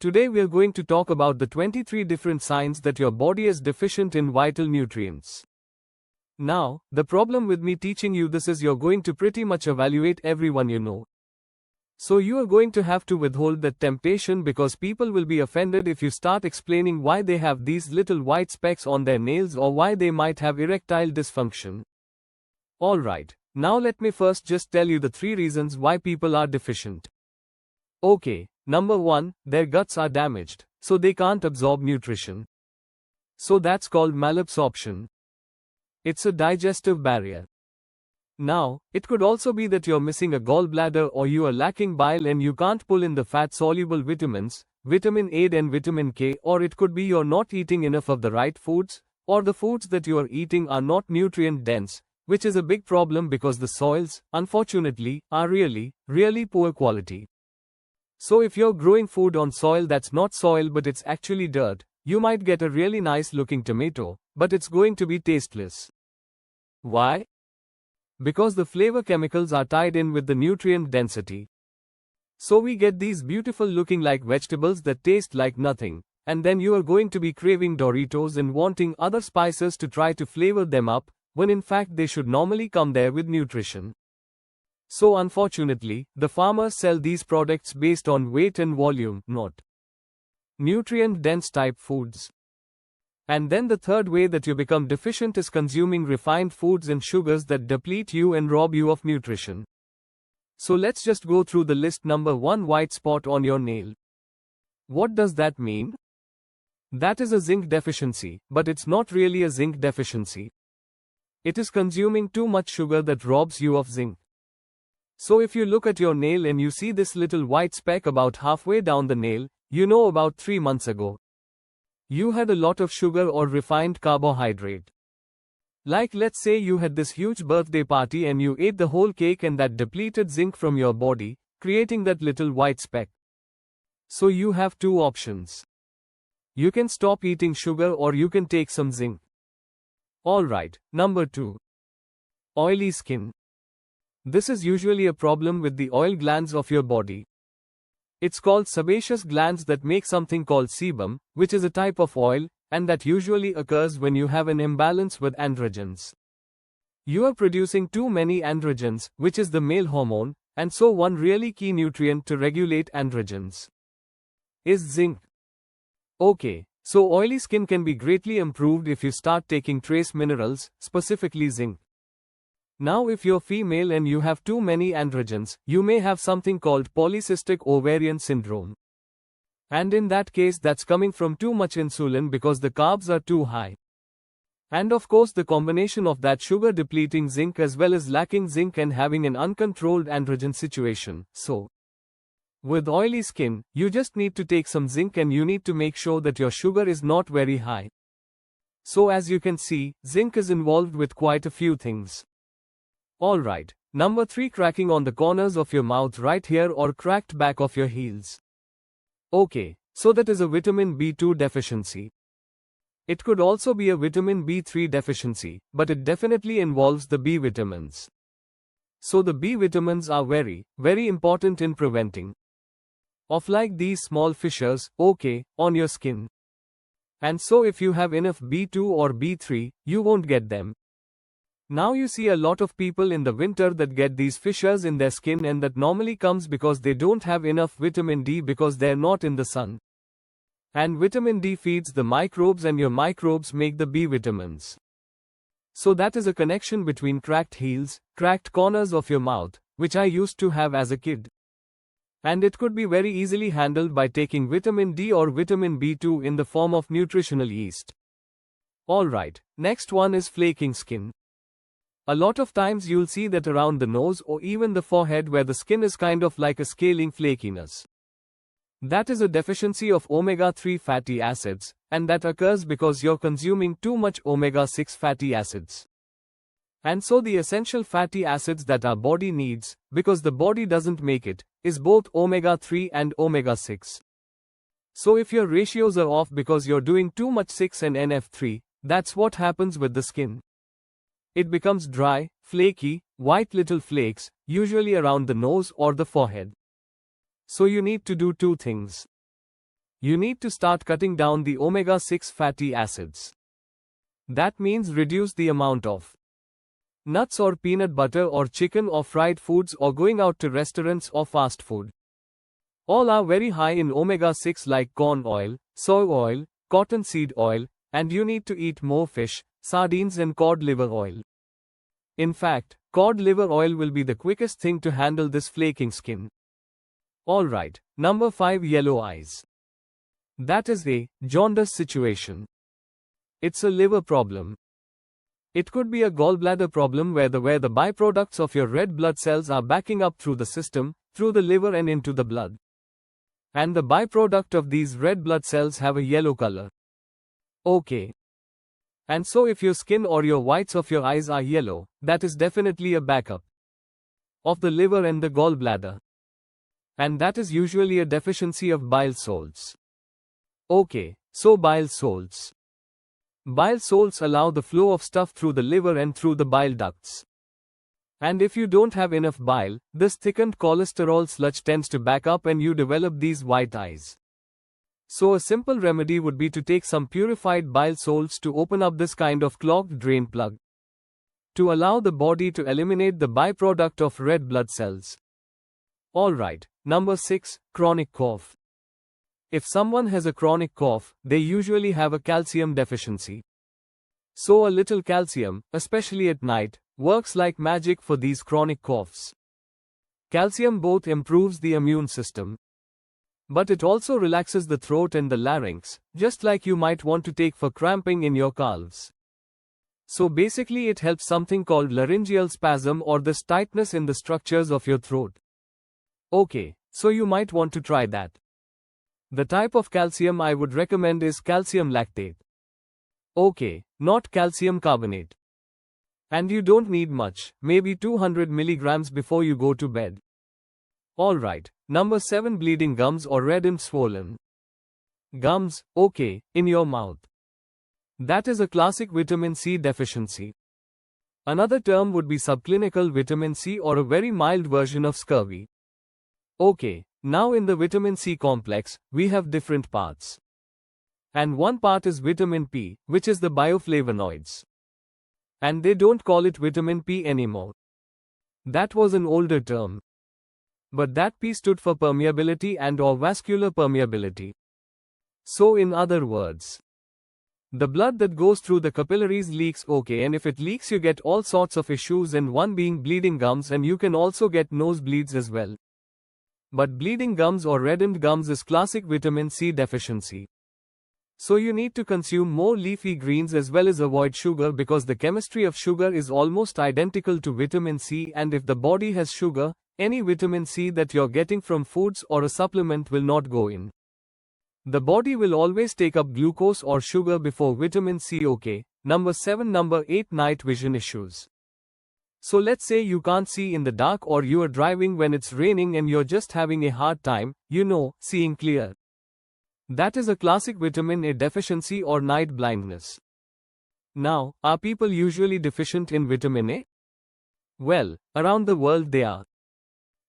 Today we are going to talk about the 23 different signs that your body is deficient in vital nutrients. Now, the problem with me teaching you this is you're going to pretty much evaluate everyone you know. So you are going to have to withhold that temptation because people will be offended if you start explaining why they have these little white specks on their nails or why they might have erectile dysfunction. Alright, now let me first just tell you the 3 reasons why people are deficient. Okay, number 1, their guts are damaged, so they can't absorb nutrition. So that's called malabsorption. It's a digestive barrier. Now, it could also be that you're missing a gallbladder or you are lacking bile and you can't pull in the fat-soluble vitamins, vitamin A and vitamin K, or it could be you're not eating enough of the right foods, or the foods that you are eating are not nutrient-dense, which is a big problem because the soils, unfortunately, are really poor quality. So if you're growing food on soil that's not soil but it's actually dirt, you might get a really nice looking tomato, but it's going to be tasteless. Why? Because the flavor chemicals are tied in with the nutrient density. So we get these beautiful looking like vegetables that taste like nothing, and then you are going to be craving Doritos and wanting other spices to try to flavor them up, when in fact they should normally come there with nutrition. So unfortunately, the farmers sell these products based on weight and volume, not nutrient-dense type foods. And then the third way that you become deficient is consuming refined foods and sugars that deplete you and rob you of nutrition. So let's just go through the list. Number 1, white spot on your nail. What does that mean? That is a zinc deficiency, but it's not really a zinc deficiency. It is consuming too much sugar that robs you of zinc. So if you look at your nail and you see this little white speck about halfway down the nail, you know about 3 months ago you had a lot of sugar or refined carbohydrate. Like let's say you had this huge birthday party and you ate the whole cake and that depleted zinc from your body, creating that little white speck. So you have 2 options. You can stop eating sugar or you can take some zinc. Alright, number 2. Oily skin. This is usually a problem with the oil glands of your body. It's called sebaceous glands that make something called sebum, which is a type of oil, and that usually occurs when you have an imbalance with androgens. You are producing too many androgens, which is the male hormone, and so one really key nutrient to regulate androgens is zinc. Okay, so oily skin can be greatly improved if you start taking trace minerals, specifically zinc. Now if you're female and you have too many androgens, you may have something called polycystic ovarian syndrome. And in that case that's coming from too much insulin because the carbs are too high. And of course the combination of that sugar depleting zinc as well as lacking zinc and having an uncontrolled androgen situation. So, with oily skin, you just need to take some zinc and you need to make sure that your sugar is not very high. So as you can see, zinc is involved with quite a few things. Alright, number 3, cracking on the corners of your mouth right here or cracked back of your heels. Okay, so that is a vitamin B2 deficiency. It could also be a vitamin B3 deficiency, but it definitely involves the B vitamins. So the B vitamins are very important in preventing of like these small fissures, okay, on your skin. And so if you have enough B2 or B3, you won't get them. Now you see a lot of people in the winter that get these fissures in their skin, and that normally comes because they don't have enough vitamin D because they're not in the sun. And vitamin D feeds the microbes and your microbes make the B vitamins. So that is a connection between cracked heels, cracked corners of your mouth, which I used to have as a kid. And it could be very easily handled by taking vitamin D or vitamin B2 in the form of nutritional yeast. Alright, next one is flaking skin. A lot of times you'll see that around the nose or even the forehead where the skin is kind of like a scaling flakiness. That is a deficiency of omega-3 fatty acids, and that occurs because you're consuming too much omega-6 fatty acids. And so the essential fatty acids that our body needs, because the body doesn't make it, is both omega-3 and omega-6. So if your ratios are off because you're doing too much 6 and NF3, that's what happens with the skin. It becomes dry, flaky, white little flakes, usually around the nose or the forehead. So you need to do 2 things. You need to start cutting down the omega-6 fatty acids. That means reduce the amount of nuts or peanut butter or chicken or fried foods or going out to restaurants or fast food. All are very high in omega-6 like corn oil, soy oil, cottonseed oil, and you need to eat more fish, sardines and cod liver oil. In fact, cod liver oil will be the quickest thing to handle this flaking skin. Alright, number 5, yellow eyes. That is a jaundice situation. It's a liver problem. It could be a gallbladder problem where the byproducts of your red blood cells are backing up through the system, through the liver and into the blood. And the byproduct of these red blood cells have a yellow color. Okay. And so if your skin or your whites of your eyes are yellow, that is definitely a backup of the liver and the gallbladder. And that is usually a deficiency of bile salts. Okay, so bile salts. Bile salts allow the flow of stuff through the liver and through the bile ducts. And if you don't have enough bile, this thickened cholesterol sludge tends to back up and you develop these white eyes. So a simple remedy would be to take some purified bile salts to open up this kind of clogged drain plug, to allow the body to eliminate the byproduct of red blood cells. Alright, number 6, chronic cough. If someone has a chronic cough, they usually have a calcium deficiency. So a little calcium, especially at night, works like magic for these chronic coughs. Calcium both improves the immune system, but it also relaxes the throat and the larynx, just like you might want to take for cramping in your calves. So basically it helps something called laryngeal spasm or this tightness in the structures of your throat. Okay, so you might want to try that. The type of calcium I would recommend is calcium lactate. Okay, not calcium carbonate. And you don't need much, maybe 200 milligrams before you go to bed. Alright, number 7, bleeding gums or red and swollen gums, okay, in your mouth. That is a classic vitamin C deficiency. Another term would be subclinical vitamin C or a very mild version of scurvy. Okay, now in the vitamin C complex, we have different parts. And one part is vitamin P, which is the bioflavonoids. And they don't call it vitamin P anymore. That was an older term. But that P stood for permeability and or vascular permeability. So in other words, the blood that goes through the capillaries leaks, okay, and if it leaks you get all sorts of issues, and one being bleeding gums, and you can also get nosebleeds as well. But bleeding gums or reddened gums is classic vitamin C deficiency. So you need to consume more leafy greens as well as avoid sugar, because the chemistry of sugar is almost identical to vitamin C, and if the body has sugar, any vitamin C that you're getting from foods or a supplement will not go in. The body will always take up glucose or sugar before vitamin C. Okay, number 7, number 8, night vision issues. So let's say you can't see in the dark, or you are driving when it's raining and you're just having a hard time, seeing clear. That is a classic vitamin A deficiency or night blindness. Now, are people usually deficient in vitamin A? Well, around the world they are.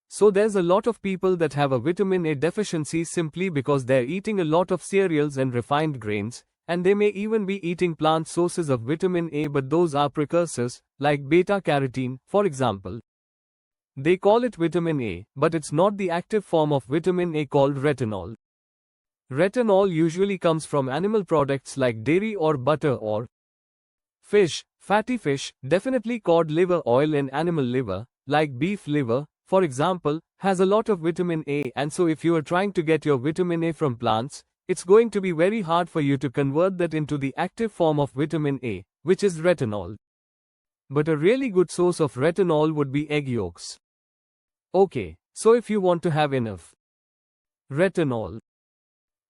So there's a lot of people that have a vitamin A deficiency simply because they're eating a lot of cereals and refined grains, and they may even be eating plant sources of vitamin A, but those are precursors, like beta-carotene, for example. They call it vitamin A, but it's not the active form of vitamin A called retinol. Retinol usually comes from animal products like dairy or butter or fish, fatty fish, definitely cod liver oil, and animal liver, like beef liver, for example, has a lot of vitamin A, and so if you are trying to get your vitamin A from plants, it's going to be very hard for you to convert that into the active form of vitamin A, which is retinol. But a really good source of retinol would be egg yolks. Okay, so if you want to have enough retinol,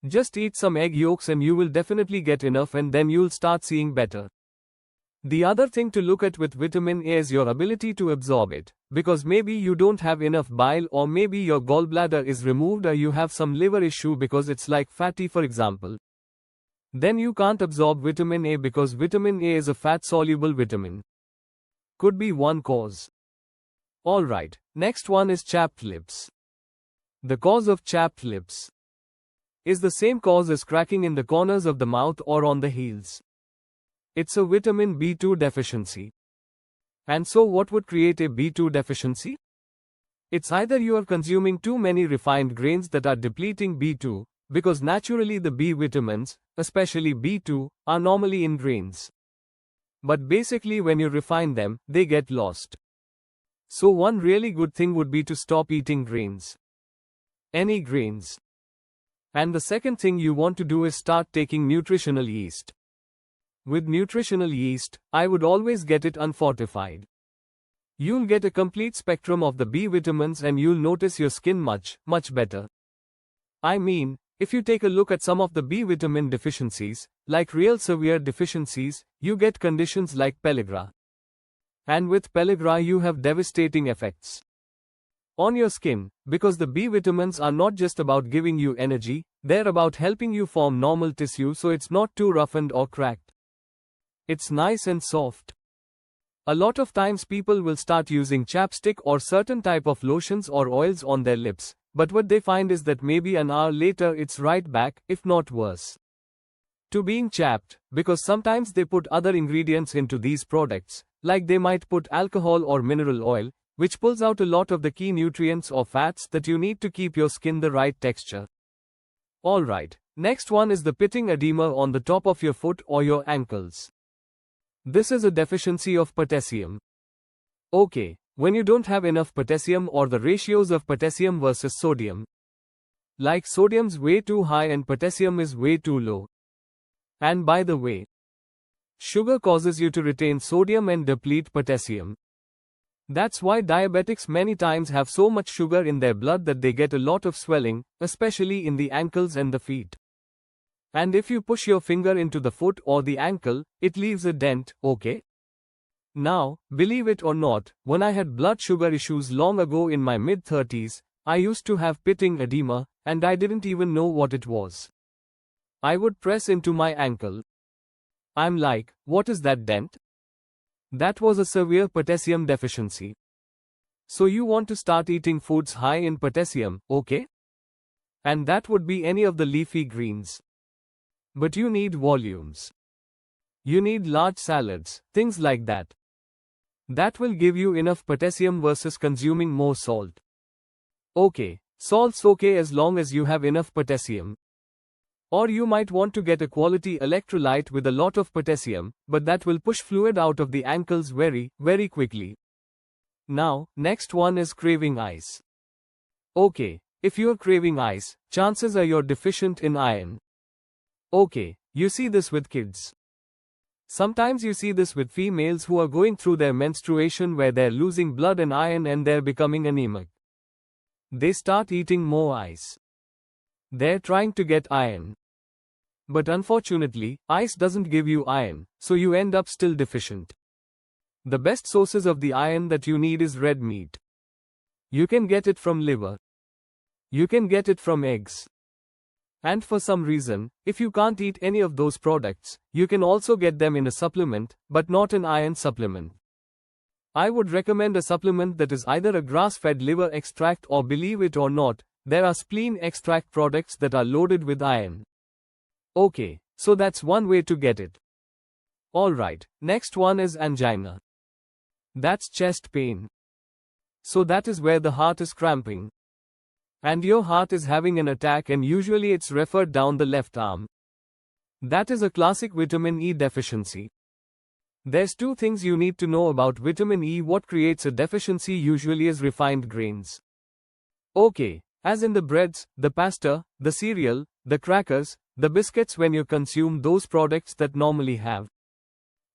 just eat some egg yolks and you will definitely get enough, and then you'll start seeing better. The other thing to look at with vitamin A is your ability to absorb it, because maybe you don't have enough bile, or maybe your gallbladder is removed, or you have some liver issue because it's like fatty, for example. Then you can't absorb vitamin A because vitamin A is a fat-soluble vitamin. Could be one cause. Alright, next one is chapped lips. The cause of chapped lips is the same cause as cracking in the corners of the mouth or on the heels. It's a vitamin B2 deficiency. And so what would create a B2 deficiency? It's either you are consuming too many refined grains that are depleting B2, because naturally the B vitamins, especially B2, are normally in grains. But basically when you refine them, they get lost. So one really good thing would be to stop eating grains. Any grains. And the second thing you want to do is start taking nutritional yeast. With nutritional yeast, I would always get it unfortified. You'll get a complete spectrum of the B vitamins and you'll notice your skin much better. I mean, if you take a look at some of the B vitamin deficiencies, like real severe deficiencies, you get conditions like pellagra. And with pellagra you have devastating effects on your skin, because the B vitamins are not just about giving you energy, they're about helping you form normal tissue so it's not too roughened or cracked. It's nice and soft. A lot of times people will start using chapstick or certain type of lotions or oils on their lips, but what they find is that maybe an hour later it's right back, if not worse, to being chapped, because sometimes they put other ingredients into these products, like they might put alcohol or mineral oil, which pulls out a lot of the key nutrients or fats that you need to keep your skin the right texture. Alright, next one is the pitting edema on the top of your foot or your ankles. This is a deficiency of potassium. Okay, when you don't have enough potassium or the ratios of potassium versus sodium. Like sodium's way too high and potassium is way too low. And by the way, sugar causes you to retain sodium and deplete potassium. That's why diabetics many times have so much sugar in their blood that they get a lot of swelling, especially in the ankles and the feet. And if you push your finger into the foot or the ankle, it leaves a dent, okay? Now, believe it or not, when I had blood sugar issues long ago in my mid-30s, I used to have pitting edema, and I didn't even know what it was. I would press into my ankle. I'm like, what is that dent? That was a severe potassium deficiency. So you want to start eating foods high in potassium, okay? And that would be any of the leafy greens. But you need volumes. You need large salads, things like that. That will give you enough potassium versus consuming more salt. Okay, salt's okay as long as you have enough potassium. Or you might want to get a quality electrolyte with a lot of potassium, but that will push fluid out of the ankles very quickly. Now, next one is craving ice. Okay, if you're craving ice, chances are you're deficient in iron. Okay, you see this with kids. Sometimes you see this with females who are going through their menstruation where they're losing blood and iron and they're becoming anemic. They start eating more ice. They're trying to get iron. But unfortunately, ice doesn't give you iron, so you end up still deficient. The best sources of the iron that you need is red meat. You can get it from liver. You can get it from eggs. And for some reason, if you can't eat any of those products, you can also get them in a supplement, but not an iron supplement. I would recommend a supplement that is either a grass-fed liver extract or, believe it or not, there are spleen extract products that are loaded with iron. Okay, so that's one way to get it. Alright, next one is angina. That's chest pain. So that is where the heart is cramping. And your heart is having an attack and usually it's referred down the left arm. That is a classic vitamin E deficiency. There's two things you need to know about vitamin E. What creates a deficiency usually is refined grains. Okay, as in the breads, the pasta, the cereal, the crackers, the biscuits. When you consume those products that normally have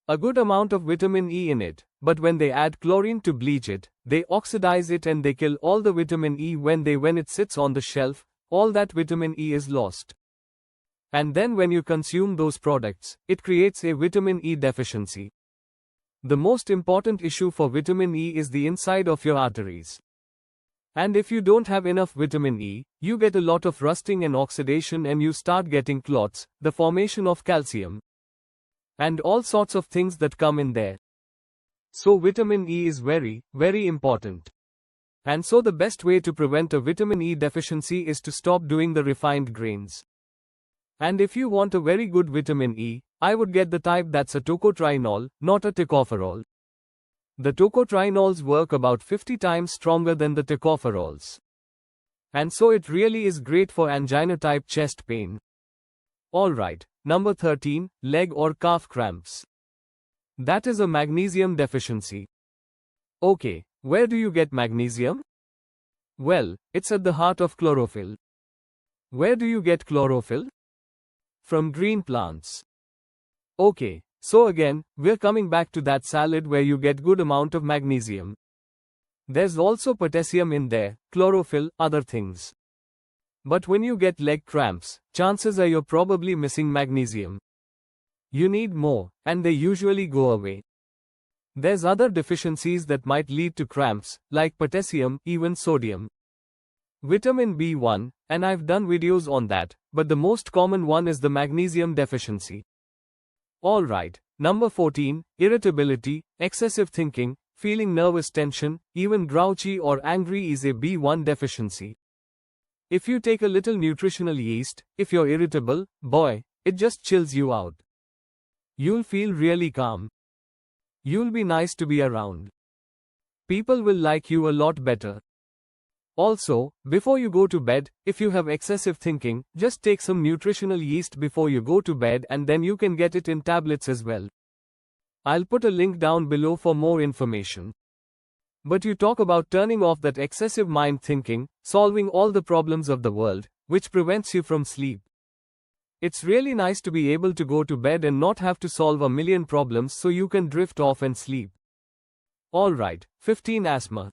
a good amount of vitamin E in it, but when they add chlorine to bleach it, they oxidize it and they kill all the vitamin E. When it sits on the shelf, all that vitamin E is lost. And then when you consume those products, it creates a vitamin E deficiency. The most important issue for vitamin E is the inside of your arteries. And if you don't have enough vitamin E, you get a lot of rusting and oxidation and you start getting clots, the formation of calcium, and all sorts of things that come in there. So vitamin E is very important. And so the best way to prevent a vitamin E deficiency is to stop doing the refined grains. And if you want a very good vitamin E, I would get the type that's a tocotrienol, not a tocopherol. The tocotrienols work about 50 times stronger than the tocopherols. And so it really is great for angina-type chest pain. Alright, number 13, leg or calf cramps. That is a magnesium deficiency. Okay, where do you get magnesium? Well, it's at the heart of chlorophyll. Where do you get chlorophyll? From green plants. Okay, so again, we're coming back to that salad where you get good amount of magnesium. There's also potassium in there, chlorophyll, other things. But when you get leg cramps, chances are you're probably missing magnesium. You need more, and they usually go away. There's other deficiencies that might lead to cramps, like potassium, even sodium. Vitamin B1, and I've done videos on that, but the most common one is the magnesium deficiency. Alright, number 14, irritability, excessive thinking, feeling nervous tension, even grouchy or angry is a B1 deficiency. If you take a little nutritional yeast, if you're irritable, boy, it just chills you out. You'll feel really calm. You'll be nice to be around. People will like you a lot better. Also, before you go to bed, if you have excessive thinking, just take some nutritional yeast before you go to bed and then you can get it in tablets as well. I'll put a link down below for more information. But you talk about turning off that excessive mind thinking, solving all the problems of the world, which prevents you from sleep. It's really nice to be able to go to bed and not have to solve a million problems so you can drift off and sleep. Alright, 15 asthma.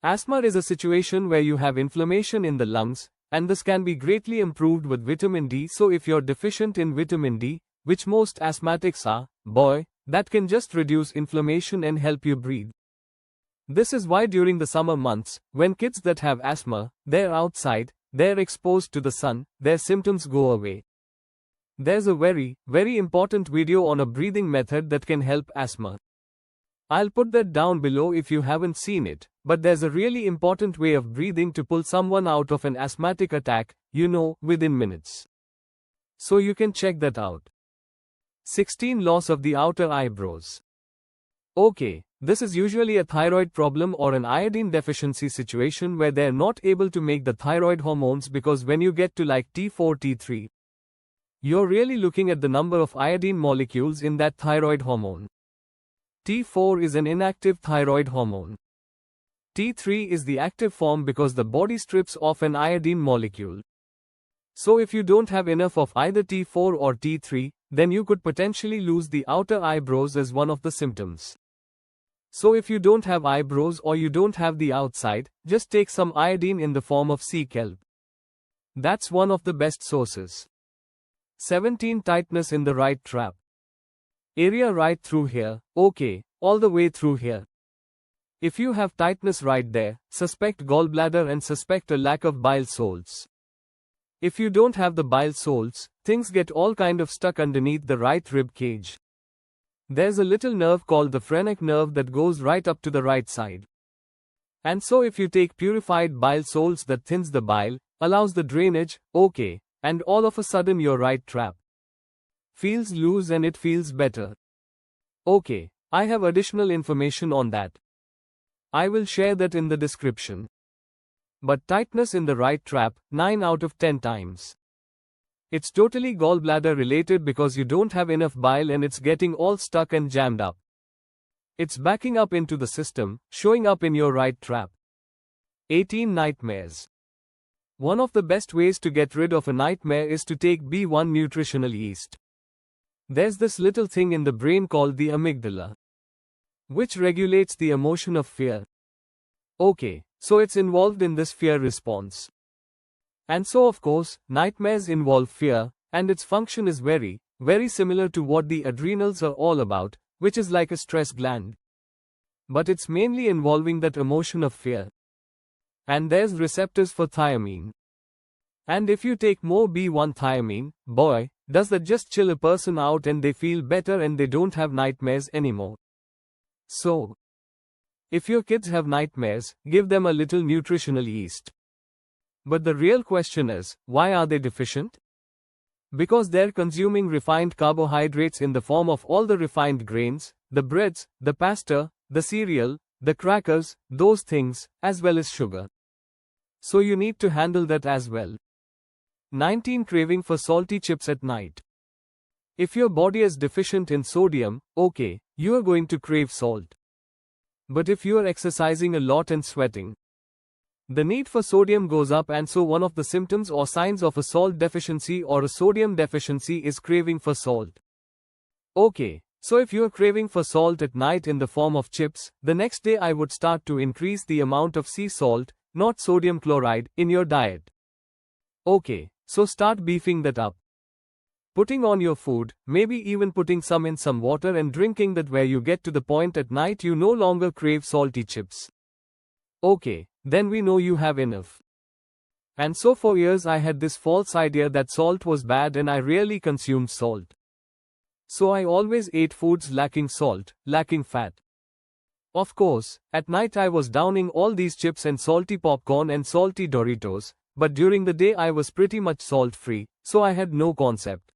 Asthma is a situation where you have inflammation in the lungs, and this can be greatly improved with vitamin D. So if you're deficient in vitamin D, which most asthmatics are, boy, that can just reduce inflammation and help you breathe. This is why during the summer months, when kids that have asthma, they're outside, they're exposed to the sun, their symptoms go away. There's a very, very important video on a breathing method that can help asthma. I'll put that down below if you haven't seen it, but there's a really important way of breathing to pull someone out of an asthmatic attack, within minutes. So you can check that out. 16 Loss of the outer eyebrows. Okay, this is usually a thyroid problem or an iodine deficiency situation where they're not able to make the thyroid hormones, because when you get to like T4, T3, you're really looking at the number of iodine molecules in that thyroid hormone. T4 is an inactive thyroid hormone. T3 is the active form because the body strips off an iodine molecule. So if you don't have enough of either T4 or T3, then you could potentially lose the outer eyebrows as one of the symptoms. So if you don't have eyebrows or you don't have the outside, just take some iodine in the form of sea kelp. That's one of the best sources. 17 Tightness in the right trap. Area right through here, okay, all the way through here. If you have tightness right there, suspect gallbladder and suspect a lack of bile salts. If you don't have the bile salts, things get all kind of stuck underneath the right rib cage. There's a little nerve called the phrenic nerve that goes right up to the right side. And so if you take purified bile salts that thins the bile, allows the drainage, okay, and all of a sudden your right trap feels loose and it feels better. Okay, I have additional information on that. I will share that in the description. But tightness in the right trap, 9 out of 10 times. It's totally gallbladder related because you don't have enough bile and it's getting all stuck and jammed up. It's backing up into the system, showing up in your right trap. 18 Nightmares. One of the best ways to get rid of a nightmare is to take B1 nutritional yeast. There's this little thing in the brain called the amygdala, which regulates the emotion of fear. Okay, so it's involved in this fear response. And so of course, nightmares involve fear, and its function is very, very similar to what the adrenals are all about, which is like a stress gland. But it's mainly involving that emotion of fear. And there's receptors for thiamine. And if you take more B1 thiamine, boy, does that just chill a person out and they feel better and they don't have nightmares anymore. So, if your kids have nightmares, give them a little nutritional yeast. But the real question is, why are they deficient? Because they're consuming refined carbohydrates in the form of all the refined grains, the breads, the pasta, the cereal, the crackers, those things, as well as sugar. So you need to handle that as well. 19. Craving for salty chips at night. If your body is deficient in sodium, okay, you are going to crave salt. But if you are exercising a lot and sweating, the need for sodium goes up, and so one of the symptoms or signs of a salt deficiency or a sodium deficiency is craving for salt. Okay, so if you are craving for salt at night in the form of chips, the next day I would start to increase the amount of sea salt, not sodium chloride, in your diet. Okay, so start beefing that up. Putting on your food, maybe even putting some in some water and drinking that, where you get to the point at night you no longer crave salty chips. Okay, then we know you have enough. And so for years I had this false idea that salt was bad and I rarely consumed salt. So I always ate foods lacking salt, lacking fat. Of course, at night I was downing all these chips and salty popcorn and salty Doritos, but during the day I was pretty much salt-free, so I had no concept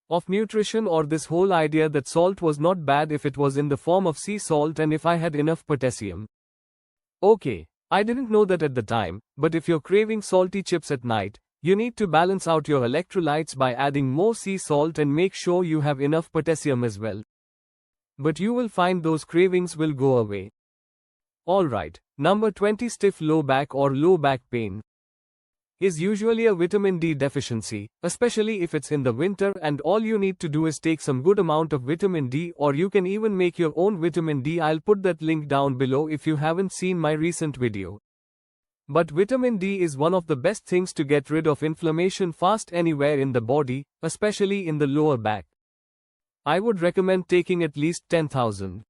of nutrition or this whole idea that salt was not bad if it was in the form of sea salt and if I had enough potassium. Okay, I didn't know that at the time, but if you're craving salty chips at night, you need to balance out your electrolytes by adding more sea salt and make sure you have enough potassium as well. But you will find those cravings will go away. Alright, number 20. Stiff low back or low back pain is usually a vitamin D deficiency, especially if it's in the winter, and all you need to do is take some good amount of vitamin D, or you can even make your own vitamin D. I'll put that link down below if you haven't seen my recent video. But vitamin D is one of the best things to get rid of inflammation fast anywhere in the body, especially in the lower back. I would recommend taking at least 10,000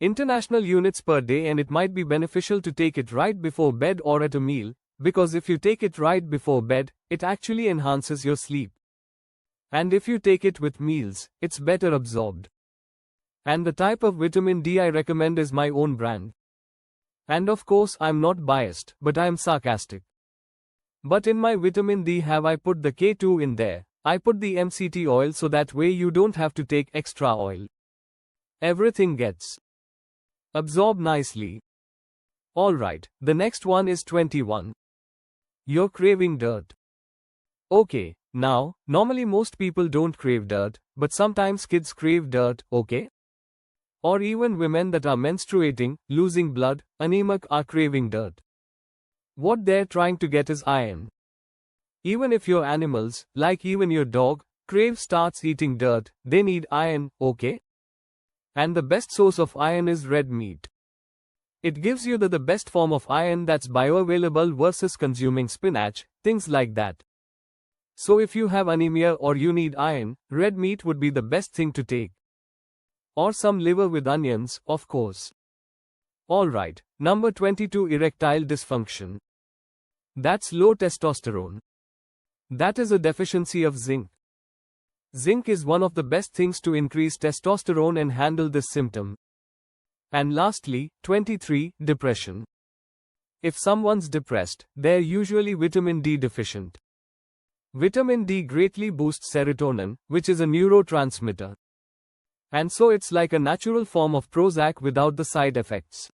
international units per day, and it might be beneficial to take it right before bed or at a meal, because if you take it right before bed, it actually enhances your sleep. And if you take it with meals, it's better absorbed. And the type of vitamin D I recommend is my own brand. And of course I'm not biased, but I'm sarcastic. But in my vitamin D have I put the K2 in there. I put the MCT oil so that way you don't have to take extra oil. Everything gets absorbed nicely. Alright, the next one is 21. You're craving dirt. Okay, now, normally most people don't crave dirt, but sometimes kids crave dirt, okay? Or even women that are menstruating, losing blood, anemic are craving dirt. What they're trying to get is iron. Even if your animals, like even your dog, starts eating dirt, they need iron, okay? And the best source of iron is red meat. It gives you the best form of iron that's bioavailable versus consuming spinach, things like that. So if you have anemia or you need iron, red meat would be the best thing to take. Or some liver with onions, of course. Alright, number 22. Erectile dysfunction. That's low testosterone. That is a deficiency of zinc. Zinc is one of the best things to increase testosterone and handle this symptom. And lastly, 23. Depression. If someone's depressed, they're usually vitamin D deficient. Vitamin D greatly boosts serotonin, which is a neurotransmitter. And so it's like a natural form of Prozac without the side effects.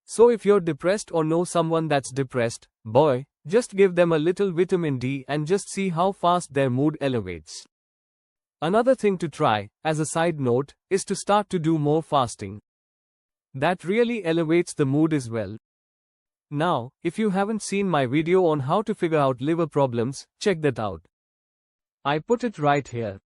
So if you're depressed or know someone that's depressed, boy, just give them a little vitamin D and just see how fast their mood elevates. Another thing to try, as a side note, is to start to do more fasting. That really elevates the mood as well. Now, if you haven't seen my video on how to figure out liver problems, check that out. I put it right here.